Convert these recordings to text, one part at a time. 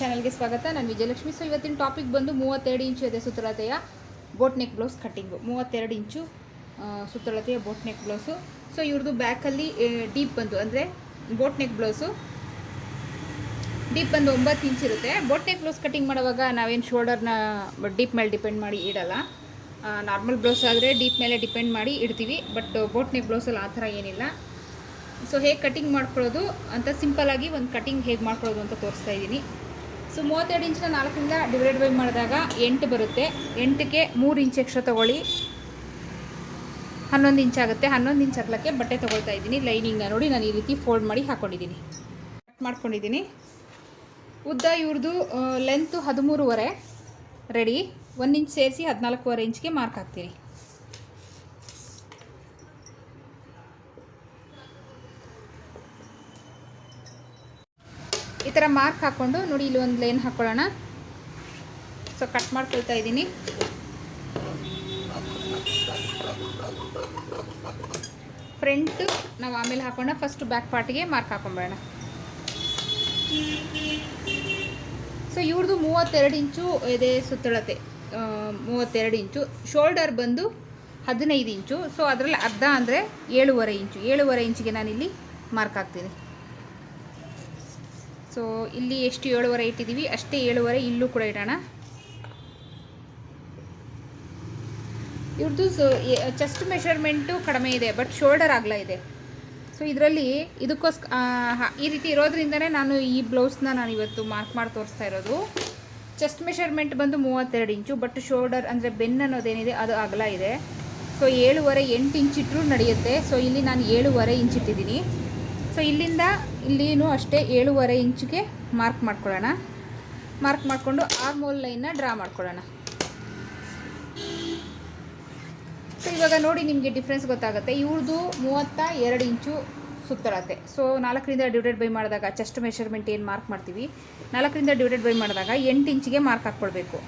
ಚಾನಲ್ಗೆ ಸ್ವಾಗತ. ನಾನು ವಿಜಯಲಕ್ಷ್ಮಿ. ಸೊ ಇವತ್ತಿನ ಟಾಪಿಕ್ ಬಂದು 32 ಇಂಚು ಎದೆ ಸುತ್ತಳತೆಯ ಬೋಟ್ ನೆಕ್ ಬ್ಲೌಸ್ ಕಟ್ಟಿಂಗು. 32 ಇಂಚು ಸುತ್ತಳತೆಯ ಬೋಟ್ ನೆಕ್ ಬ್ಲೌಸು. ಸೊ ಇವ್ರದ್ದು ಬ್ಯಾಕಲ್ಲಿ ಡೀಪ್ ಬಂದು ಅಂದರೆ ಬೋಟ್ ನೆಕ್ ಬ್ಲೌಸು ಡೀಪ್ ಬಂದು 9 ಇಂಚ್ ಇರುತ್ತೆ. ಬೋಟ್ ನೆಕ್ ಬ್ಲೌಸ್ ಕಟ್ಟಿಂಗ್ ಮಾಡುವಾಗ ನಾವೇನು ಶೋಲ್ಡರ್ನ ಡೀಪ್ ಮೇಲೆ ಡಿಪೆಂಡ್ ಮಾಡಿ ಇಡಲ್ಲ. ನಾರ್ಮಲ್ ಬ್ಲೌಸ್ ಆದರೆ ಡೀಪ್ ಮೇಲೆ ಡಿಪೆಂಡ್ ಮಾಡಿ ಇಡ್ತೀವಿ. ಬಟ್ ಬೋಟ್ ನೆಕ್ ಬ್ಲೌಸಲ್ಲಿ ಆ ಥರ ಏನಿಲ್ಲ. ಸೊ ಹೇಗೆ ಕಟ್ಟಿಂಗ್ ಮಾಡ್ಕೊಳ್ಳೋದು ಅಂತ ಸಿಂಪಲ್ಲಾಗಿ ಒಂದು ಕಟ್ಟಿಂಗ್ ಹೇಗೆ ಮಾಡ್ಕೊಳ್ಳೋದು ಅಂತ ತೋರಿಸ್ತಾ ಇದ್ದೀನಿ. ಸೊ 32 ಇಂಚಿನ 4ರಿಂದ ಡಿವೈಡ್ ಬೈ ಮಾಡಿದಾಗ 8 ಬರುತ್ತೆ. 8ಕ್ಕೆ 3 ಇಂಚ್ ಎಕ್ಸ್ಟ್ರಾ ತೊಗೊಳ್ಳಿ, 11 ಇಂಚ್ ಆಗುತ್ತೆ. 11 ಇಂಚ್ ಅಗಲಕ್ಕೆ ಬಟ್ಟೆ ತೊಗೊಳ್ತಾ ಇದ್ದೀನಿ. ಲೈನಿಂಗ್ನ ನೋಡಿ ನಾನು ಈ ರೀತಿ ಫೋಲ್ಡ್ ಮಾಡಿ ಹಾಕ್ಕೊಂಡಿದ್ದೀನಿ, ಕಟ್ ಮಾಡ್ಕೊಂಡಿದ್ದೀನಿ. ಉದ್ದ ಇವ್ರದ್ದು ಲೆಂತು 13.5 ರೆಡಿ. 1 ಇಂಚ್ ಸೇರಿಸಿ 14.5 ಇಂಚ್ಗೆ ಮಾರ್ಕ್ ಹಾಕ್ತೀನಿ. ಈ ಥರ ಮಾರ್ಕ್ ಹಾಕ್ಕೊಂಡು ನೋಡಿ ಇಲ್ಲಿ ಒಂದು ಲೈನ್ ಹಾಕ್ಕೊಳ್ಳೋಣ. ಸೊ ಕಟ್ ಮಾಡ್ಕೊಳ್ತಾ ಇದ್ದೀನಿ. ಫ್ರಂಟ್ ನಾವು ಆಮೇಲೆ ಹಾಕೋಣ, ಫಸ್ಟ್ ಬ್ಯಾಕ್ ಪಾರ್ಟಿಗೆ ಮಾರ್ಕ್ ಹಾಕೊಂಬೇಡ. ಸೊ ಇವ್ರದ್ದು 32 ಇಂಚು ಇದೆ ಸುತ್ತಳತೆ, 32 ಇಂಚು. ಶೋಲ್ಡರ್ ಬಂದು 15 ಇಂಚು. ಸೊ ಅದರಲ್ಲಿ ಅರ್ಧ ಅಂದರೆ 7.5 ಇಂಚು. 7.5 ಇಂಚಿಗೆ ನಾನಿಲ್ಲಿ ಮಾರ್ಕ್ ಹಾಕ್ತೀನಿ. ಸೊ ಇಲ್ಲಿ ಎಷ್ಟು 7.5 ಇಟ್ಟಿದ್ದೀವಿ ಅಷ್ಟೇ 7.5 ಇಲ್ಲೂ ಕೂಡ ಇಡೋಣ. ಇವ್ರದ್ದು ಚೆಸ್ಟ್ ಮೆಷರ್ಮೆಂಟು ಕಡಿಮೆ ಇದೆ, ಬಟ್ ಶೋಲ್ಡರ್ ಅಗಲ ಇದೆ. ಸೊ ಇದರಲ್ಲಿ ಈ ರೀತಿ ಇರೋದ್ರಿಂದನೇ ನಾನು ಈ ಬ್ಲೌಸ್ನ ನಾನು ಇವತ್ತು ಮಾರ್ಕ್ ಮಾಡಿ ತೋರಿಸ್ತಾ ಇರೋದು. ಚೆಸ್ಟ್ ಮೆಷರ್ಮೆಂಟ್ ಬಂದು 32 ಇಂಚು, ಬಟ್ ಶೋಲ್ಡರ್ ಅಂದರೆ ಬೆನ್ನು ಅನ್ನೋದೇನಿದೆ ಅದು ಅಗಲ ಇದೆ. ಸೊ 7.5 8 ಇಂಚ್ ಇಟ್ಟರೂ ನಡೆಯುತ್ತೆ. ಸೊ ಇಲ್ಲಿ ನಾನು 7.5 ಇಂಚ್ ಇಟ್ಟಿದ್ದೀನಿ. ಸೊ ಇಲ್ಲಿಂದ ಇಲ್ಲಿನೂ ಅಷ್ಟೇ 7.5 ಇಂಚಿಗೆ ಮಾರ್ಕ್ ಮಾಡ್ಕೊಳ್ಳೋಣ. ಮಾರ್ಕ್ ಮಾಡಿಕೊಂಡು ಆರ್ಮೋಲ್ ಲೈನ್ನ ಡ್ರಾ ಮಾಡ್ಕೊಳ್ಳೋಣ. ಸೊ ಇವಾಗ ನೋಡಿ ನಿಮಗೆ ಡಿಫ್ರೆನ್ಸ್ ಗೊತ್ತಾಗುತ್ತೆ. ಇವ್ರದ್ದು 32 ಇಂಚು ಸುತ್ತಳತೆ. ಸೊ 4ರಿಂದ ಡಿವೈಡೆಡ್ ಬೈ ಮಾಡಿದಾಗ ಚೆಸ್ಟ್ ಮೆಷರ್ಮೆಂಟ್ ಏನು ಮಾರ್ಕ್ ಮಾಡ್ತೀವಿ, 4ರಿಂದ ಡಿವೈಡೆಡ್ ಬೈ ಮಾಡಿದಾಗ 8 ಇಂಚಿಗೆ ಮಾರ್ಕ್ ಹಾಕ್ಕೊಳ್ಬೇಕು.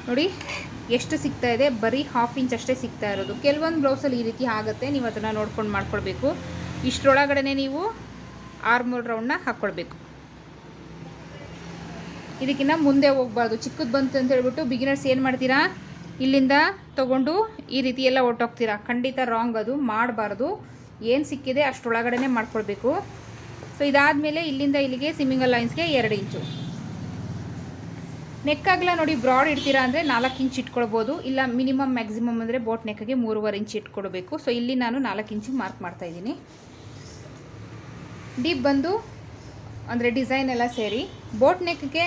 ನೋಡಿ ಎಷ್ಟು ಸಿಗ್ತಾ ಇದೆ, ಬರೀ 1/2 ಇಂಚ್ ಅಷ್ಟೇ ಸಿಗ್ತಾ ಇರೋದು. ಕೆಲವೊಂದು ಬ್ಲೌಸಲ್ಲಿ ಈ ರೀತಿ ಆಗುತ್ತೆ, ನೀವು ಅದನ್ನು ನೋಡ್ಕೊಂಡು ಮಾಡ್ಕೊಳ್ಬೇಕು. ಇಷ್ಟರೊಳಗಡೆ ನೀವು ಆರ್ಮೋಲ್ ರೌಂಡ್ನ ಹಾಕ್ಕೊಳ್ಬೇಕು. ಇದಕ್ಕಿಂತ ಮುಂದೆ ಹೋಗ್ಬಾರ್ದು. ಚಿಕ್ಕದು ಬಂತು ಅಂತ ಹೇಳ್ಬಿಟ್ಟು ಬಿಗಿನರ್ಸ್ ಏನು ಮಾಡ್ತೀರಾ, ಇಲ್ಲಿಂದ ತೊಗೊಂಡು ಈ ರೀತಿ ಎಲ್ಲ ಹೊಟ್ಟೋಗ್ತೀರಾ. ಖಂಡಿತ ರಾಂಗ್, ಅದು ಮಾಡಬಾರ್ದು. ಏನು ಸಿಕ್ಕಿದೆ ಅಷ್ಟರೊಳಗಡೆ ಮಾಡ್ಕೊಳ್ಬೇಕು. ಸೊ ಇದಾದಮೇಲೆ ಇಲ್ಲಿಂದ ಇಲ್ಲಿಗೆ ಸಿಮ್ಮಿಂಗಲ್ ಲೈನ್ಸ್ಗೆ 2 ಇಂಚು. ನೆಕ್ ಅಗಲ ನೋಡಿ ಬ್ರಾಡ್ ಇಡ್ತೀರಾ ಅಂದರೆ 4 ಇಂಚ್ ಇಟ್ಕೊಳ್ಬೋದು, ಇಲ್ಲ ಮಿನಿಮಮ್ ಮ್ಯಾಕ್ಸಿಮಮ್ ಅಂದರೆ ಬೋಟ್ ನೆಕ್ಗೆ 3.5 ಇಂಚ್ ಇಟ್ಕೊಳ್ಬೇಕು. ಸೊ ಇಲ್ಲಿ ನಾನು 4 ಇಂಚಿಗೆ ಮಾರ್ಕ್ ಮಾಡ್ತಾಯಿದ್ದೀನಿ. ಡೀಪ್ ಬಂದು ಅಂದರೆ ಡಿಸೈನ್ ಎಲ್ಲ ಸೇರಿ ಬೋಟ್ ನೆಕ್ಗೆ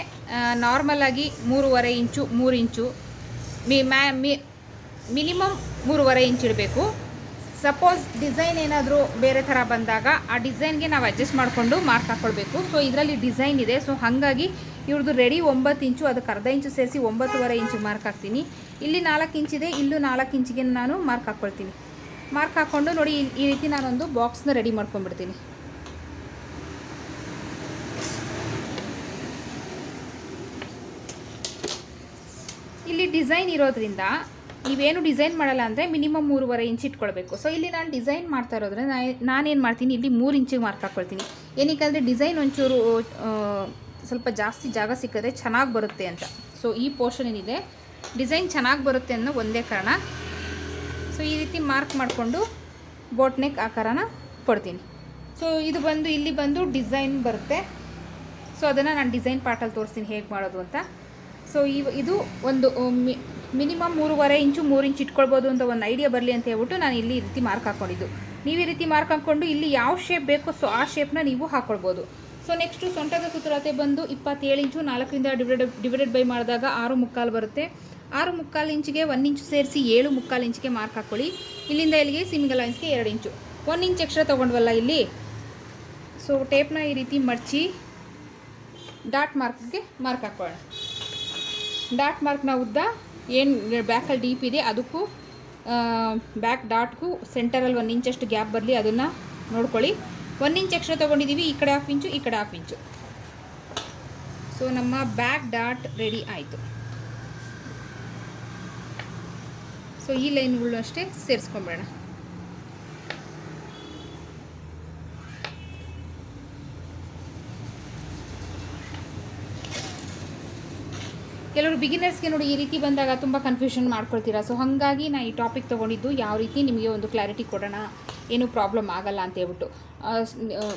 ನಾರ್ಮಲಾಗಿ 3.5 ಇಂಚು 3 ಇಂಚು ಮಿನಿಮಮ್ 3.5 ಇಂಚ್ ಇಡಬೇಕು. ಸಪೋಸ್ ಡಿಸೈನ್ ಏನಾದರೂ ಬೇರೆ ಥರ ಬಂದಾಗ ಆ ಡಿಸೈನ್ಗೆ ನಾವು ಅಡ್ಜಸ್ಟ್ ಮಾಡಿಕೊಂಡು ಮಾರ್ಕ್ ಹಾಕ್ಕೊಳ್ಬೇಕು. ಸೊ ಇದರಲ್ಲಿ ಡಿಸೈನ್ ಇದೆ. ಸೊ ಹಾಗಾಗಿ ಇವ್ರದ್ದು ರೆಡಿ 9 ಇಂಚು, ಅದಕ್ಕೆ ಅರ್ಧ ಇಂಚು ಸೇರಿಸಿ 9.5 ಇಂಚು ಮಾರ್ಕ್ ಹಾಕ್ತೀನಿ. ಇಲ್ಲಿ 4 ಇಂಚಿದೆ, ಇಲ್ಲೂ 4 ಇಂಚಿಗೆ ನಾನು ಮಾರ್ಕ್ ಹಾಕ್ಕೊಳ್ತೀನಿ. ಮಾರ್ಕ್ ಹಾಕ್ಕೊಂಡು ನೋಡಿ ಈ ರೀತಿ ನಾನೊಂದು ಬಾಕ್ಸ್ನ ರೆಡಿ ಮಾಡ್ಕೊಂಡ್ಬಿಡ್ತೀನಿ. ಇಲ್ಲಿ ಡಿಸೈನ್ ಇರೋದ್ರಿಂದ ನೀವೇನು ಡಿಸೈನ್ ಮಾಡಲ್ಲ ಅಂದರೆ ಮಿನಿಮಮ್ 3.5 ಇಂಚ್ ಇಟ್ಕೊಳ್ಬೇಕು. ಸೊ ಇಲ್ಲಿ ನಾನು ಡಿಸೈನ್ ಮಾಡ್ತಾ ಇರೋದ್ರೆ ನಾನೇನು ಮಾಡ್ತೀನಿ, ಇಲ್ಲಿ 3 ಇಂಚಿಗೆ ಮಾರ್ಕ್ ಹಾಕ್ಕೊಳ್ತೀನಿ. ಏನಕ್ಕೆ ಡಿಸೈನ್ ಒಂಚೂರು ಸ್ವಲ್ಪ ಜಾಸ್ತಿ ಜಾಗ ಸಿಕ್ಕಿದ್ರೆ ಚೆನ್ನಾಗಿ ಬರುತ್ತೆ ಅಂತ. ಸೊ ಈ ಪೋರ್ಷನ್ ಏನಿದೆ ಡಿಸೈನ್ ಚೆನ್ನಾಗಿ ಬರುತ್ತೆ ಅನ್ನೋ ಒಂದೇ ಕಾರಣ. ಸೊ ಈ ರೀತಿ ಮಾರ್ಕ್ ಮಾಡಿಕೊಂಡು ಬೋಟ್ ನೆಕ್ ಆಕಾರನ ಕೊಡ್ತೀನಿ. ಸೊ ಇದು ಬಂದು ಇಲ್ಲಿ ಬಂದು ಡಿಸೈನ್ ಬರುತ್ತೆ. ಸೊ ಅದನ್ನು ನಾನು ಡಿಸೈನ್ ಪಾರ್ಟಲ್ಲಿ ತೋರಿಸ್ತೀನಿ ಹೇಗೆ ಮಾಡೋದು ಅಂತ. ಸೊ ಇದು ಒಂದು ಮಿನಿಮಮ್ 3.5 ಇಂಚು 3 ಇಂಚ್ ಇಟ್ಕೊಳ್ಬೋದು ಅಂತ ಒಂದು ಐಡಿಯಾ ಬರಲಿ ಅಂತ ಹೇಳ್ಬಿಟ್ಟು ನಾನು ಇಲ್ಲಿ ಈ ರೀತಿ ಮಾರ್ಕ್ ಹಾಕ್ಕೊಂಡಿದ್ದು. ನೀವು ಈ ರೀತಿ ಮಾರ್ಕ್ ಹಾಕ್ಕೊಂಡು ಇಲ್ಲಿ ಯಾವ ಶೇಪ್ ಬೇಕೋ ಸೊ ಆ ಶೇಪ್ನ ನೀವು ಹಾಕ್ಕೊಳ್ಬೋದು. ಸೊ ನೆಕ್ಸ್ಟು ಸೊಂಟದ ಸುತ್ತಳತೆ ಬಂದು 27 ಇಂಚು. 4ರಿಂದ ಡಿವೈಡೆಡ್ ಬೈ ಮಾಡಿದಾಗ 6.25 ಬರುತ್ತೆ. 6.25 ಇಂಚಿಗೆ 1 ಇಂಚು ಸೇರಿಸಿ 7.25 ಇಂಚಿಗೆ ಮಾರ್ಕ್ ಹಾಕ್ಕೊಳ್ಳಿ. ಇಲ್ಲಿಂದ ಇಲ್ಲಿಗೆ ಸಿಮ್ಮಿಂಗಲ್ ಲೈನ್ಸ್ಗೆ 2 ಇಂಚು. 1 ಇಂಚ್ ಎಕ್ಸ್ಟ್ರಾ ತೊಗೊಂಡ್ವಲ್ಲ ಇಲ್ಲಿ. ಸೊ ಟೇಪ್ನ ಈ ರೀತಿ ಮಡಚಿ ಡಾಟ್ ಮಾರ್ಕ್ಗೆ ಮಾರ್ಕ್ ಹಾಕ್ಕೊಳ್ಳೋಣ. ಡಾಟ್ ಮಾರ್ಕ್ನ ಉದ್ದ ಏನು ಬ್ಯಾಕಲ್ಲಿ ಡೀಪ್ ಇದೆ ಅದಕ್ಕೂ ಬ್ಯಾಕ್ ಡಾಟ್ಗೂ ಸೆಂಟರಲ್ಲಿ 1 ಇಂಚಷ್ಟು ಗ್ಯಾಪ್ ಬರಲಿ, ಅದನ್ನು ನೋಡ್ಕೊಳ್ಳಿ. 1 ಇಂಚ್ ಎಕ್ಸ್ಟ್ರಾ ತೊಗೊಂಡಿದ್ದೀವಿ, ಈ ಕಡೆ 1/2 ಇಂಚು, ಈ ಕಡೆ 1/2 ಇಂಚು. ಸೊ ನಮ್ಮ ಬ್ಯಾಕ್ ಡಾಟ್ ರೆಡಿ ಆಯಿತು. ಸೊ ಈ ಲೈನ್ಗಳು ಅಷ್ಟೇ ಸೇರಿಸ್ಕೊಂಬೇಡ. ಕೆಲವರು ಬಿಗಿನರ್ಸ್ಗೆ ನೋಡಿ ಈ ರೀತಿ ಬಂದಾಗ ತುಂಬ ಕನ್ಫ್ಯೂಷನ್ ಮಾಡ್ಕೊಳ್ತೀರಾ. ಸೊ ಹಾಗಾಗಿ ನಾನು ಈ ಟಾಪಿಕ್ ತೊಗೊಂಡಿದ್ದು ಯಾವ ರೀತಿ ನಿಮಗೆ ಒಂದು ಕ್ಲಾರಿಟಿ ಕೊಡೋಣ, ಏನೂ ಪ್ರಾಬ್ಲಮ್ ಆಗಲ್ಲ ಅಂತ ಹೇಳ್ಬಿಟ್ಟು.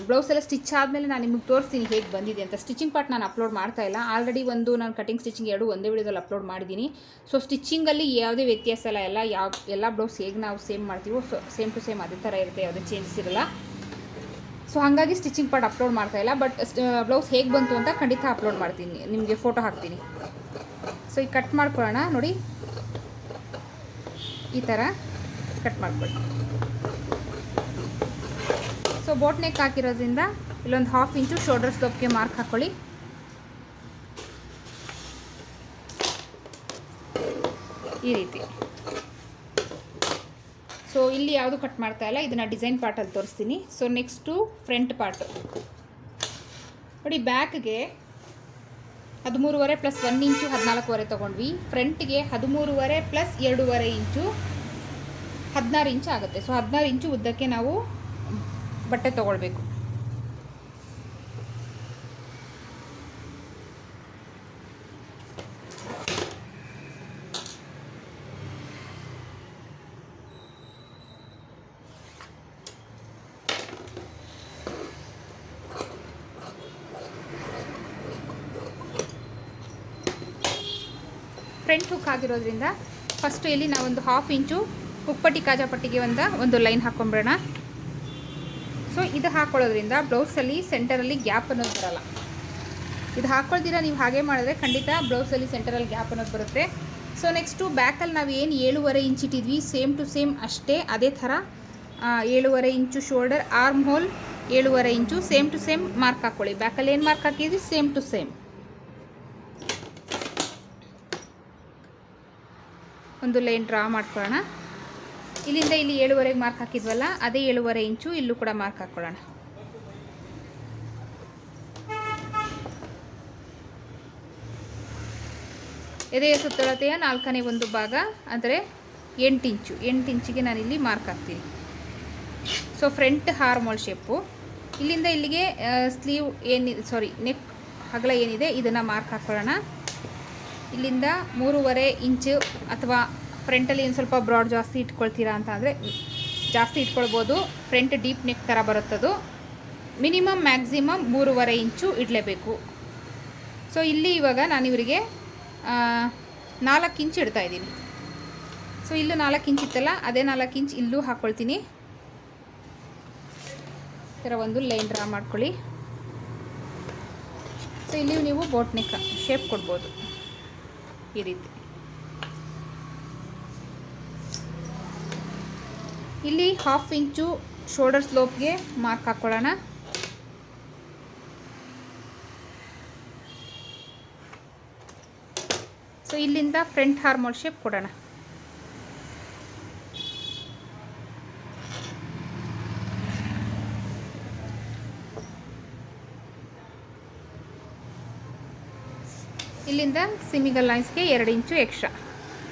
ಬ್ಲೌಸ್ ಎಲ್ಲ ಸ್ಟಿಚ್ ಆದಮೇಲೆ ನಾನು ನಿಮಗೆ ತೋರಿಸ್ತೀನಿ ಹೇಗೆ ಬಂದಿದೆ ಅಂತ. ಸ್ಟಿಚಿಂಗ್ ಪಾರ್ಟ್ ನಾನು ಅಪ್ಲೋಡ್ ಮಾಡ್ತಾ ಇಲ್ಲ, ಆಲ್ರೆಡಿ ಒಂದು ನಾನು ಕಟಿಂಗ್ ಸ್ಟಿಚಿಂಗ್ ಎರಡು ಒಂದೇ ವಿಡಿಯೋದಲ್ಲಿ ಅಪ್ಲೋಡ್ ಮಾಡಿದ್ದೀನಿ. ಸೊ ಸ್ಟಿಚಿಂಗಲ್ಲಿ ಯಾವುದೇ ವ್ಯತ್ಯಾಸ ಇಲ್ಲ, ಎಲ್ಲ ಬ್ಲೌಸ್ ಹೇಗೆ ನಾವು ಸೇಮ್ ಮಾಡ್ತೀವೋ ಸೇಮ್ ಟು ಸೇಮ್ ಅದೇ ಥರ ಇರುತ್ತೆ, ಯಾವುದೇ ಚೇಂಜಸ್ ಇರಲ್ಲ. ಸೊ ಹಾಗಾಗಿ ಸ್ಟಿಚಿಂಗ್ ಪಾರ್ಟ್ ಅಪ್ಲೋಡ್ ಮಾಡ್ತಾ ಇಲ್ಲ, ಬಟ್ ಬ್ಲೌಸ್ ಹೇಗೆ ಬಂತು ಅಂತ ಖಂಡಿತ ಅಪ್ಲೋಡ್ ಮಾಡ್ತೀನಿ, ನಿಮಗೆ ಫೋಟೋ ಹಾಕ್ತೀನಿ. ಸೊ ಈಗ ಕಟ್ ಮಾಡ್ಕೊಳ್ಳೋಣ ನೋಡಿ, ಈ ಥರ ಕಟ್ ಮಾಡ್ಕೊಳ್ಳಿ. ಸೊ ಬೋಟ್ ನೆಕ್ ಹಾಕಿರೋದ್ರಿಂದ ಇಲ್ಲೊಂದು 1/2 ಇಂಚು ಶೋಲ್ಡರ್ ಸ್ಲೋಪ್ಗೆ ಮಾರ್ಕ್ ಹಾಕ್ಕೊಳ್ಳಿ. ಈ ರೀತಿ. ಸೊ ಇಲ್ಲಿ ಯಾವುದು ಕಟ್ ಮಾಡ್ತಾ ಇಲ್ಲ, ಇದನ್ನು ಡಿಸೈನ್ ಪಾರ್ಟಲ್ಲಿ ತೋರಿಸ್ತೀನಿ. ಸೊ ನೆಕ್ಸ್ಟು ಫ್ರಂಟ್ ಪಾರ್ಟು ನೋಡಿ, ಬ್ಯಾಕ್ಗೆ 13.5 ಪ್ಲಸ್ 1 ಇಂಚು 14.5 ತೊಗೊಂಡ್ವಿ. ಫ್ರಂಟ್ಗೆ 13.5 ಪ್ಲಸ್ 2.5 ಇಂಚು 16 ಇಂಚು ಆಗುತ್ತೆ. ಸೊ 16 ಇಂಚು ಉದ್ದಕ್ಕೆ ನಾವು ಬಟ್ಟೆ ತೊಗೊಳ್ಬೇಕು. ಫ್ರಂಟ್ ಹುಕ್ ಆಗಿರೋದ್ರಿಂದ ಫಸ್ಟು ಇಲ್ಲಿ ನಾವೊಂದು 1/2 ಇಂಚು ಹುಕ್ಪಟ್ಟಿ ಕಾಜಾಪಟ್ಟಿಗೆ ಒಂದು ಲೈನ್ ಹಾಕ್ಕೊಂಬಿಡೋಣ. ಸೊ ಇದು ಹಾಕ್ಕೊಳ್ಳೋದ್ರಿಂದ ಬ್ಲೌಸಲ್ಲಿ ಸೆಂಟರಲ್ಲಿ ಗ್ಯಾಪ್ ಅನ್ನೋದು ಬರಲ್ಲ. ಇದು ಹಾಕ್ಕೊಳ್ತೀರಾ ನೀವು ಹಾಗೆ ಮಾಡಿದ್ರೆ ಖಂಡಿತ ಬ್ಲೌಸಲ್ಲಿ ಸೆಂಟರಲ್ಲಿ ಗ್ಯಾಪ್ ಅನ್ನೋದು ಬರುತ್ತೆ. ಸೊ ನೆಕ್ಸ್ಟು ಬ್ಯಾಕಲ್ಲಿ ನಾವು ಏನು 7.5 ಇಂಚ್ ಇಟ್ಟಿದ್ವಿ ಸೇಮ್ ಟು ಸೇಮ್ ಅಷ್ಟೇ, ಅದೇ ಥರ 7.5 inch shoulder, arm hole 7.5 inch same to same mark ಹಾಕ್ಕೊಳ್ಳಿ. ಬ್ಯಾಕಲ್ಲಿ ಏನು ಮಾರ್ಕ್ ಹಾಕಿದ್ವಿ ಸೇಮ್ ಟು ಸೇಮ್ ಒಂದು ಲೈನ್ ಡ್ರಾ ಮಾಡ್ಕೊಳ್ಳೋಣ. ಇಲ್ಲಿಂದ ಇಲ್ಲಿ 7.5ಗೆ ಮಾರ್ಕ್ ಹಾಕಿದ್ವಲ್ಲ, ಅದೇ 7.5 ಇಂಚು ಇಲ್ಲೂ ಕೂಡ ಮಾರ್ಕ್ ಹಾಕ್ಕೊಳ್ಳೋಣ. ಎದೆಯ ಸುತ್ತಳತೆಯ 4ನೇ ಒಂದು ಭಾಗ ಅಂದರೆ 8 ಇಂಚು. 8 ಇಂಚಿಗೆ ನಾನಿಲ್ಲಿ ಮಾರ್ಕ್ ಹಾಕ್ತೀನಿ. ಸೊ ಫ್ರಂಟ್ ಹಾರ್ಮೋಲ್ ಶೇಪು, ಇಲ್ಲಿಂದ ಇಲ್ಲಿಗೆ ಸ್ಲೀವ್ ನೆಕ್ ಅಗಲ ಏನಿದೆ ಇದನ್ನು ಮಾರ್ಕ್ ಹಾಕ್ಕೊಳ್ಳೋಣ. ಇಲ್ಲಿಂದ 3.5 ಇಂಚು, ಅಥವಾ ಫ್ರಂಟಲ್ಲಿ ಏನು ಸ್ವಲ್ಪ ಬ್ರಾಡ್ ಜಾಸ್ತಿ ಇಟ್ಕೊಳ್ತೀರಾ ಅಂತ ಅಂದರೆ ಜಾಸ್ತಿ ಇಟ್ಕೊಳ್ಬೋದು. ಫ್ರಂಟ್ ಡೀಪ್ ನೆಕ್ ಥರ ಬರುತ್ತದು. ಮಿನಿಮಮ್ ಮ್ಯಾಕ್ಸಿಮಮ್ 3.5 ಇಂಚು ಇಡಲೇಬೇಕು. ಸೊ ಇಲ್ಲಿ ಇವಾಗ ನಾನು ಇವರಿಗೆ 4 ಇಂಚು ಇಡ್ತಾಯಿದ್ದೀನಿ. ಸೊ ಇಲ್ಲೂ 4 ಇಂಚ್ ಇತ್ತಲ್ಲ, ಅದೇ 4 ಇಂಚ್ ಇಲ್ಲೂ ಹಾಕ್ಕೊಳ್ತೀನಿ. ಈ ಥರ ಒಂದು ಲೈನ್ ಡ್ರಾ ಮಾಡ್ಕೊಳ್ಳಿ. ಸೊ ಇಲ್ಲಿ ನೀವು ಬೋಟ್ ನೆಕ್ ಶೇಪ್ ಕೊಡ್ಬೋದು ಈ ರೀತಿ. ಇಲ್ಲಿ 1/2 ಇಂಚು ಶೋಲ್ಡರ್ ಸ್ಲೋಪ್ಗೆ ಮಾರ್ಕ್ ಹಾಕ್ಕೊಳ್ಳೋಣ. ಸೊ ಇಲ್ಲಿಂದ ಫ್ರಂಟ್ ಹಾರ್ಮೋಲ್ ಶೇಪ್ ಕೊಡೋಣ. ಇಲ್ಲಿಂದ ಸಿಮಿಗಲ್ ಲೈನ್ಸ್ಗೆ 2 ಇಂಚು ಎಕ್ಸ್ಟ್ರಾ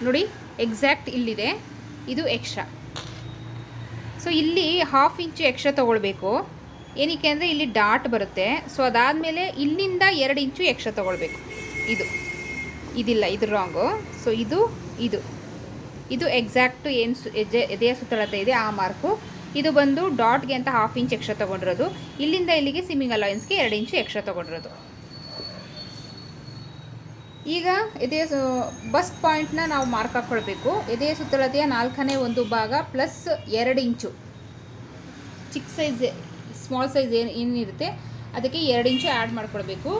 ನೋಡಿ, ಎಕ್ಸಾಕ್ಟ್ ಇಲ್ಲಿದೆ, ಇದು ಎಕ್ಸ್ಟ್ರಾ. ಸೊ ಇಲ್ಲಿ 1/2 ಇಂಚು ಎಕ್ಸ್ಟ್ರಾ ತೊಗೊಳ್ಬೇಕು. ಏನಕ್ಕೆ ಅಂದರೆ ಇಲ್ಲಿ ಡಾಟ್ ಬರುತ್ತೆ. ಸೊ ಅದಾದಮೇಲೆ ಇಲ್ಲಿಂದ 2 ಇಂಚು ಎಕ್ಸ್ಟ್ರಾ ತೊಗೊಳ್ಬೇಕು. ಇದಿಲ್ಲ, ಇದು ರಾಂಗು. ಸೊ ಇದು ಎಕ್ಸಾಕ್ಟು ಏನು ಎದೆಯ ಸುತ್ತಳತೆ ಇದೆ ಆ ಮಾರ್ಕು. ಇದು ಬಂದು ಡಾಟ್ಗೆ ಅಂತ 1/2 ಇಂಚ್ ಎಕ್ಸ್ಟ್ರಾ ತೊಗೊಂಡಿರೋದು. ಇಲ್ಲಿಂದ ಇಲ್ಲಿಗೆ ಸಿಮಿಗಲ್ ಲೈನ್ಸ್ಗೆ 2 ಇಂಚು ಎಕ್ಸ್ಟ್ರಾ ತೊಗೊಂಡಿರೋದು. ಈಗ ಎದೆಯ ಬಸ್ಟ್ ಪಾಯಿಂಟ್ನ ನಾವು ಮಾರ್ಕ್ ಹಾಕ್ಕೊಳ್ಬೇಕು. ಎದೆಯ ಸುತ್ತಳತೆಯ 4ನೇ ಒಂದು ಭಾಗ ಪ್ಲಸ್ 2 ಇಂಚು ಚಿಕ್ಕ ಸೈಜ್ ಸ್ಮಾಲ್ ಸೈಜ್ ಏನಿರುತ್ತೆ ಅದಕ್ಕೆ 2 ಇಂಚು ಆ್ಯಡ್ ಮಾಡ್ಕೊಳ್ಬೇಕು.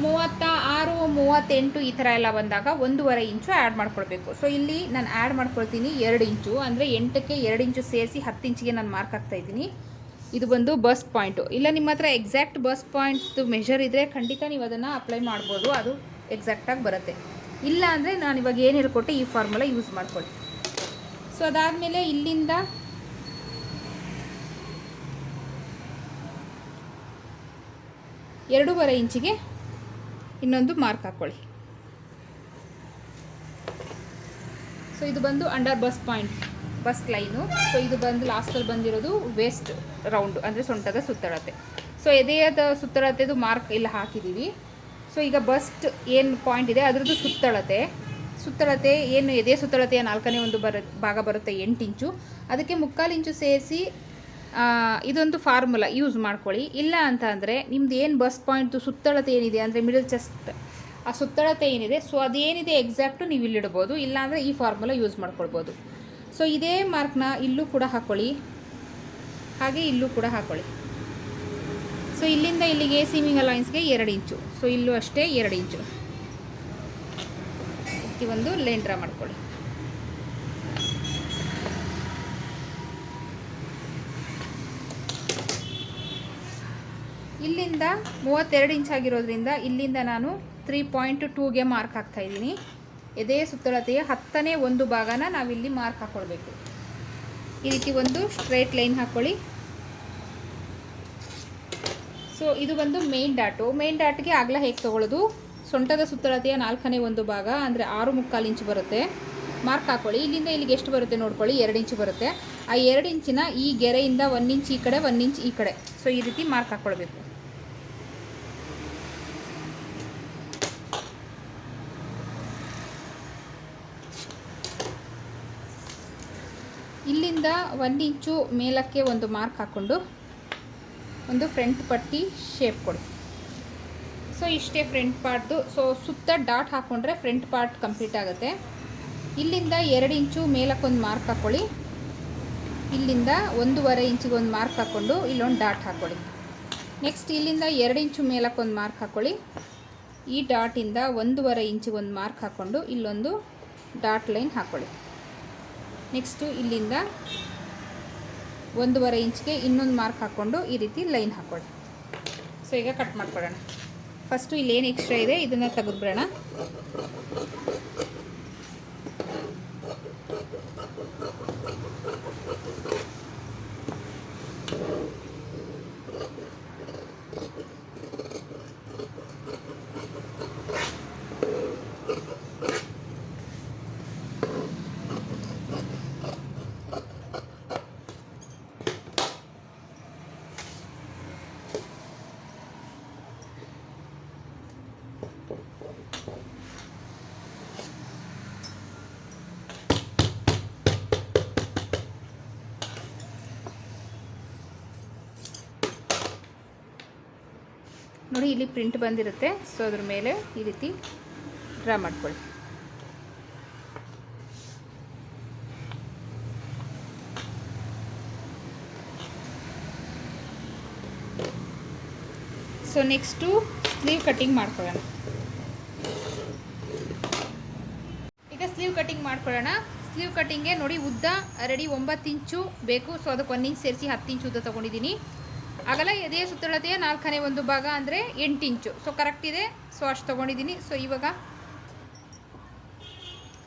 36, 38 ಈ ಥರ ಎಲ್ಲ ಬಂದಾಗ 1.5 ಇಂಚು ಆ್ಯಡ್ ಮಾಡ್ಕೊಳ್ಬೇಕು. ಸೊ ಇಲ್ಲಿ ನಾನು ಆ್ಯಡ್ ಮಾಡ್ಕೊಳ್ತೀನಿ 2 ಇಂಚು, ಅಂದರೆ 8ಕ್ಕೆ 2 ಇಂಚು ಸೇರಿಸಿ 10 ಇಂಚಿಗೆ ನಾನು ಮಾರ್ಕ್ ಹಾಕ್ತಾಯಿದ್ದೀನಿ. ಇದು ಬಂದು ಬಸ್ಟ್ ಪಾಯಿಂಟು. ಇಲ್ಲ ನಿಮ್ಮ ಹತ್ರ ಎಕ್ಸಾಕ್ಟ್ ಬಸ್ಟ್ ಪಾಯಿಂಟ್ದು ಮೆಷರ್ ಇದ್ದರೆ ಖಂಡಿತ ನೀವು ಅದನ್ನು ಅಪ್ಲೈ ಮಾಡ್ಬೋದು, ಅದು ಎಕ್ಸಾಕ್ಟಾಗಿ ಬರುತ್ತೆ. ಇಲ್ಲ ಅಂದರೆ ನಾನು ಇವಾಗ ಏನು ಹೇಳ್ಕೊಟ್ಟೆ ಈ ಫಾರ್ಮುಲಾ ಯೂಸ್ ಮಾಡ್ಕೊಳ್ಳಿ. ಸೊ ಅದಾದಮೇಲೆ ಇಲ್ಲಿಂದ 2.5 ಇಂಚಿಗೆ ಇನ್ನೊಂದು ಮಾರ್ಕ್ ಹಾಕ್ಕೊಳ್ಳಿ. ಸೊ ಇದು ಬಂದು under bust point, bust line. So ಇದು ಬಂದು ಲಾಸ್ಟಲ್ಲಿ ಬಂದಿರೋದು ವೇಸ್ಟ್ ರೌಂಡು ಅಂದರೆ ಸೊಂಟದ ಸುತ್ತಳತೆ. ಸೊ ಎದೆಯದ ಸುತ್ತಳತೆದು ಮಾರ್ಕ್ ಇಲ್ಲಿ ಹಾಕಿದ್ದೀವಿ. ಸೊ ಈಗ ಬಸ್ಟ್ ಏನು ಪಾಯಿಂಟ್ ಇದೆ ಅದರದ್ದು ಸುತ್ತಳತೆ ಏನು ಎದೆ ಸುತ್ತಳತೆಯ 4ನೇ ಒಂದು ಭಾಗ ಬರುತ್ತೆ 8 ಇಂಚು. ಅದಕ್ಕೆ 3/4 ಇಂಚು ಸೇರಿಸಿ ಇದೊಂದು ಫಾರ್ಮುಲಾ ಯೂಸ್ ಮಾಡ್ಕೊಳ್ಳಿ. ಇಲ್ಲ ಅಂತ ಅಂದರೆ ನಿಮ್ದು ಏನು ಬಸ್ಟ್ ಪಾಯಿಂಟ್ದು ಸುತ್ತಳತೆ ಏನಿದೆ ಅಂದರೆ ಮಿಡಲ್ ಚೆಸ್ಟ್ ಆ ಸುತ್ತಳತೆ ಏನಿದೆ, ಸೊ ಅದೇನಿದೆ ಎಕ್ಸಾಕ್ಟು ನೀವು ಇಲ್ಲಿಡ್ಬೋದು. ಇಲ್ಲಾಂದರೆ ಈ ಫಾರ್ಮುಲಾ ಯೂಸ್ ಮಾಡ್ಕೊಳ್ಬೋದು. ಸೊ ಇದೇ ಮಾರ್ಕ್ನ ಇಲ್ಲೂ ಕೂಡ ಹಾಕ್ಕೊಳ್ಳಿ, ಹಾಗೆ ಇಲ್ಲೂ ಕೂಡ ಹಾಕ್ಕೊಳ್ಳಿ. ಸೊ ಇಲ್ಲಿಂದ ಇಲ್ಲಿಗೆ ಸೀಮಿಂಗ್ ಅಲೈನ್ಸ್ಗೆ 2 ಇಂಚು, ಸೊ ಇಲ್ಲೂ ಅಷ್ಟೇ 2 ಇಂಚು ಈ ಒಂದು ಲೈನ್ ಡ್ರಾ ಮಾಡ್ಕೊಳ್ಳಿ. ಇಲ್ಲಿಂದ 32 ಇಂಚ್ ಆಗಿರೋದ್ರಿಂದ ಇಲ್ಲಿಂದ ನಾನು 3.2ಗೆ ಮಾರ್ಕ್ ಹಾಕ್ತಾಯಿದ್ದೀನಿ. ಎದೆ ಸುತ್ತಳತೆಯ 10ನೇ ಒಂದು ಭಾಗನ ನಾವಿಲ್ಲಿ ಮಾರ್ಕ್ ಹಾಕ್ಕೊಳ್ಬೇಕು. ಈ ರೀತಿ ಒಂದು ಸ್ಟ್ರೈಟ್ ಲೈನ್ ಹಾಕ್ಕೊಳ್ಳಿ. ಸೊ ಇದು ಬಂದು ಮೇನ್ ಡಾಟ್ಗೆ ಅಗಲ ಹೇಗೆ ತೊಗೊಳ್ಳೋದು, ಸೊಂಟದ ಸುತ್ತಳತೆಯ 4ನೇ ಒಂದು ಭಾಗ ಅಂದರೆ 6.25 ಇಂಚು ಬರುತ್ತೆ. ಮಾರ್ಕ್ ಹಾಕ್ಕೊಳ್ಳಿ. ಇಲ್ಲಿಂದ ಇಲ್ಲಿಗೆ ಎಷ್ಟು ಬರುತ್ತೆ ನೋಡ್ಕೊಳ್ಳಿ, 2 ಇಂಚು ಬರುತ್ತೆ. ಆ 2 ಇಂಚಿನ ಈ ಗೆರೆಯಿಂದ 1 ಇಂಚ್ ಈ ಕಡೆ 1 ಇಂಚ್ ಈ ಕಡೆ, ಸೊ ಈ ರೀತಿ ಮಾರ್ಕ್ ಹಾಕ್ಕೊಳ್ಬೇಕು. ಇಲ್ಲಿಂದ 1 ಇಂಚು ಮೇಲಕ್ಕೆ ಒಂದು ಮಾರ್ಕ್ ಹಾಕ್ಕೊಂಡು ಒಂದು ಫ್ರಂಟ್ ಪಟ್ಟಿ ಶೇಪ್ ಕೊಡಿ. ಸೊ ಇಷ್ಟೇ ಫ್ರಂಟ್ ಪಾರ್ಟ್ದು. ಸೊ ಸುತ್ತ ಡಾಟ್ ಹಾಕ್ಕೊಂಡ್ರೆ ಫ್ರಂಟ್ ಪಾರ್ಟ್ ಕಂಪ್ಲೀಟ್ ಆಗುತ್ತೆ. ಇಲ್ಲಿಂದ 2 ಇಂಚು ಮೇಲಕ್ಕೊಂದು ಮಾರ್ಕ್ ಹಾಕ್ಕೊಳ್ಳಿ. ಇಲ್ಲಿಂದ 1.5 ಇಂಚಿಗೆ ಒಂದು ಮಾರ್ಕ್ ಹಾಕ್ಕೊಂಡು ಇಲ್ಲೊಂದು ಡಾಟ್ ಹಾಕ್ಕೊಳ್ಳಿ. ನೆಕ್ಸ್ಟ್ ಇಲ್ಲಿಂದ 2 ಇಂಚು ಮೇಲಕ್ಕೊಂದು ಮಾರ್ಕ್ ಹಾಕ್ಕೊಳ್ಳಿ. ಈ ಡಾಟಿಂದ 1.5 ಇಂಚಿಗೆ ಒಂದು ಮಾರ್ಕ್ ಹಾಕ್ಕೊಂಡು ಇಲ್ಲೊಂದು ಡಾಟ್ ಲೈನ್ ಹಾಕ್ಕೊಳ್ಳಿ. ನೆಕ್ಸ್ಟು ಇಲ್ಲಿಂದ 1.5 ಇಂಚ್ಗೆ ಇನ್ನೊಂದು ಮಾರ್ಕ್ ಹಾಕ್ಕೊಂಡು ಈ ರೀತಿ ಲೈನ್ ಹಾಕ್ಕೊಳ್ಳಿ. ಸೊ ಈಗ ಕಟ್ ಮಾಡ್ಕೊಳ್ಳೋಣ. ಫಸ್ಟು ಇಲ್ಲೇನು ಎಕ್ಸ್ಟ್ರಾ ಇದೆ ಇದನ್ನು ತೆಗೆದುಬಿಡೋಣ. ನೋಡಿ ಇಲ್ಲಿ ಪ್ರಿಂಟ್ ಬಂದಿರುತ್ತೆ. ಸೊ ಅದ್ರ ಮೇಲೆ ಈ ರೀತಿ ಡ್ರಾ ಮಾಡ್ಕೊಳ್ಳಿ. ಸೊ ನೆಕ್ಸ್ಟು ಸ್ಲೀವ್ ಕಟ್ಟಿಂಗ್ ಮಾಡ್ಕೊಳ್ಳೋಣ. ಈಗ ಸ್ಲೀವ್ ಕಟ್ಟಿಂಗ್ ಮಾಡ್ಕೊಳ್ಳೋಣ. ಸ್ಲೀವ್ ಕಟ್ಟಿಂಗ್ಗೆ ನೋಡಿ ಉದ್ದ ರೆಡಿ 9 ಇಂಚು ಬೇಕು. ಸೊ ಅದಕ್ಕೆ 1 ಇಂಚ್ ಸೇರಿಸಿ 10 ಇಂಚು ಉದ್ದ ತೊಗೊಂಡಿದ್ದೀನಿ. ಅಗಲ ಎದೆಯ ಸುತ್ತಳತೆಯ 4ನೇ ಒಂದು ಭಾಗ ಅಂದರೆ 8 ಇಂಚು. ಸೊ ಕರೆಕ್ಟ್ ಇದೆ. ಸೊ ಅಷ್ಟು ತೊಗೊಂಡಿದ್ದೀನಿ. ಸೊ ಇವಾಗ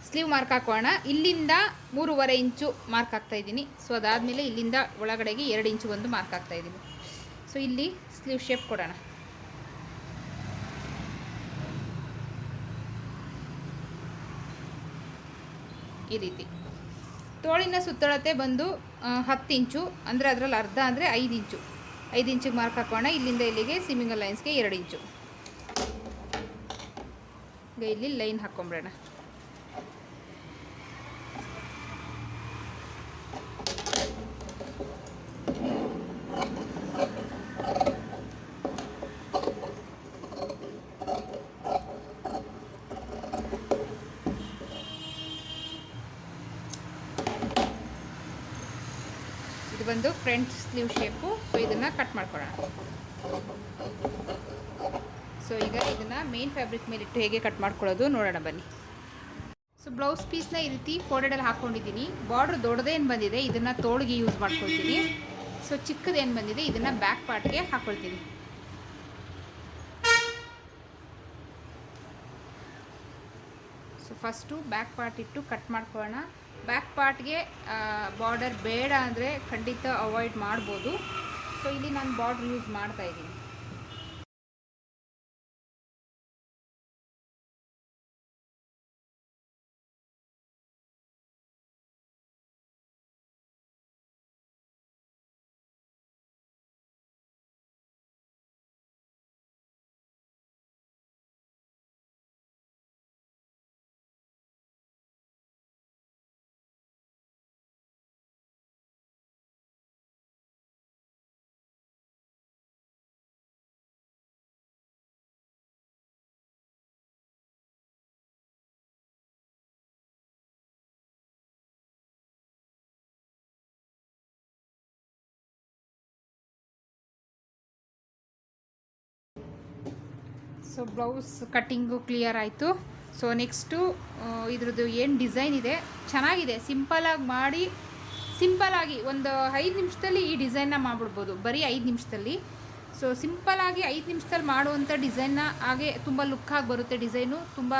ಸ್ಲೀವ್ ಮಾರ್ಕ್ ಹಾಕೋಣ. ಇಲ್ಲಿಂದ 3.5 ಇಂಚು ಮಾರ್ಕ್ ಹಾಕ್ತಾಯಿದ್ದೀನಿ. ಸೊ ಅದಾದಮೇಲೆ ಇಲ್ಲಿಂದ ಒಳಗಡೆಗೆ 2 ಇಂಚು ಒಂದು ಮಾರ್ಕ್ ಹಾಕ್ತಾಯಿದ್ದೀನಿ. ಸೊ ಇಲ್ಲಿ ಸ್ಲೀವ್ ಶೇಪ್ ಕೊಡೋಣ. ಈ ರೀತಿ ತೋಳಿನ ಸುತ್ತಳತೆ ಬಂದು 10 ಇಂಚು ಅಂದರೆ ಅದರಲ್ಲಿ ಅರ್ಧ ಅಂದರೆ 5 ಇಂಚು. 5 ಇಂಚಿಗೆ ಮಾರ್ಕ್ ಹಾಕೋಣ. ಇಲ್ಲಿಂದ ಇಲ್ಲಿಗೆ ಸೀಮಿಂಗ್ ಲೈನ್ಸ್ಗೆ 2 ಇಂಚು. ಈಗ ಇಲ್ಲಿ ಲೈನ್ ಹಾಕ್ಕೊಂಬಿಡೋಣ. ಇದು ಬಂದು ಫ್ರಂಟ್ ಸ್ಲೀವ್ ಶೇಪು. ಸೊ ಇದನ್ನು ಕಟ್ ಮಾಡ್ಕೊಳ್ಳೋಣ. ಸೊ ಈಗ ಇದನ್ನು ಮೇನ್ ಫ್ಯಾಬ್ರಿಕ್ ಮೇಲಿಟ್ಟು ಹೇಗೆ ಕಟ್ ಮಾಡ್ಕೊಳ್ಳೋದು ನೋಡೋಣ ಬನ್ನಿ. ಸೊ ಬ್ಲೌಸ್ ಪೀಸ್ನ ಈ ರೀತಿ ಫೋಲ್ಡೆಡಲ್ಲಿ ಹಾಕ್ಕೊಂಡಿದ್ದೀನಿ. ಬಾರ್ಡ್ರ್ ದೊಡ್ಡದೇನು ಬಂದಿದೆ ಇದನ್ನು ತೋಳಿಗೆ ಯೂಸ್ ಮಾಡ್ಕೊಳ್ತೀನಿ. ಸೊ ಚಿಕ್ಕದೇನು ಬಂದಿದೆ ಇದನ್ನು ಬ್ಯಾಕ್ ಪಾರ್ಟ್ಗೆ ಹಾಕ್ಕೊಳ್ತೀನಿ. ಸೊ ಫಸ್ಟು ಬ್ಯಾಕ್ ಪಾರ್ಟ್ ಇಟ್ಟು ಕಟ್ ಮಾಡ್ಕೊಳ್ಳೋಣ. ಬ್ಯಾಕ್ ಪಾರ್ಟ್ಗೆ ಬಾರ್ಡರ್ ಬೇಡ ಅಂದರೆ ಖಂಡಿತ ಅವಾಯ್ಡ್ ಮಾಡ್ಬೋದು. ಸೊ ಇಲ್ಲಿ ನಾನು ಬಾರ್ಡ್ರ್ ಯೂಸ್ ಮಾಡ್ತಾಯಿದ್ದೀನಿ. ಸೊ ಬ್ಲೌಸ್ ಕಟ್ಟಿಂಗು ಕ್ಲಿಯರ್ ಆಯಿತು. ಸೊ ನೆಕ್ಸ್ಟು ಇದ್ರದ್ದು ಏನು ಡಿಸೈನ್ ಇದೆ ಚೆನ್ನಾಗಿದೆ. ಸಿಂಪಲಾಗಿ ಮಾಡಿ, ಸಿಂಪಲಾಗಿ ಒಂದು 5 ನಿಮಿಷದಲ್ಲಿ ಈ ಡಿಸೈನ್ನ ಮಾಡಿಬಿಡ್ಬೋದು, ಬರೀ 5 ನಿಮಿಷದಲ್ಲಿ. ಸೊ ಸಿಂಪಲಾಗಿ 5 ನಿಮಿಷದಲ್ಲಿ ಮಾಡುವಂಥ ಡಿಸೈನ್ನ, ಹಾಗೆ ತುಂಬ ಲುಕ್ಕಾಗಿ ಬರುತ್ತೆ. ಡಿಸೈನು ತುಂಬ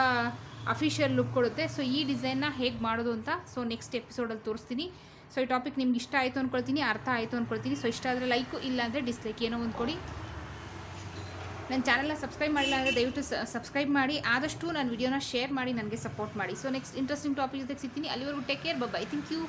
ಅಫಿಷಿಯಲ್ ಲುಕ್ ಕೊಡುತ್ತೆ. ಸೊ ಈ ಡಿಸೈನ್ನ ಹೇಗೆ ಮಾಡೋದು ಅಂತ ಸೊ ನೆಕ್ಸ್ಟ್ ಎಪಿಸೋಡಲ್ಲಿ ತೋರಿಸ್ತೀನಿ. ಸೊ ಈ ಟಾಪಿಕ್ ನಿಮ್ಗೆ ಇಷ್ಟ ಆಯಿತು ಅಂದ್ಕೊಳ್ತೀನಿ, ಅರ್ಥ ಆಯಿತು ಅಂದ್ಕೊಳ್ತೀನಿ. ಸೊ ಇಷ್ಟ ಆದರೆ ಲೈಕು, ಇಲ್ಲ ಅಂದರೆ ಡಿಸ್ಲೈಕ್, ಏನೋ ಒಂದು ಕೊಡಿ. ನನ್ನ ಚಾನಲ್ನ ಸಬ್ಸ್ಕ್ರೈಬ್ ಮಾಡಿಲ್ಲ ಅಂದರೆ ದಯವಿಟ್ಟು ಸಬ್ಸ್ಕ್ರೈಬ್ ಮಾಡಿ. ಆದಷ್ಟು ನನ್ನ ವಿಡಿಯೋನ ಶೇರ್ ಮಾಡಿ, ನನಗೆ ಸಪೋರ್ಟ್ ಮಾಡಿ. ಸೊ ನೆಕ್ಸ್ಟ್ ಇಂಟ್ರೆಸ್ಟಿಂಗ್ ಟಾಪಿಕ್ ಜೊತೆಗೆ ಸಿಗ್ತೀನಿ. ಅಲ್ಲಿವರೆಗೂ take care, bye. Thank you.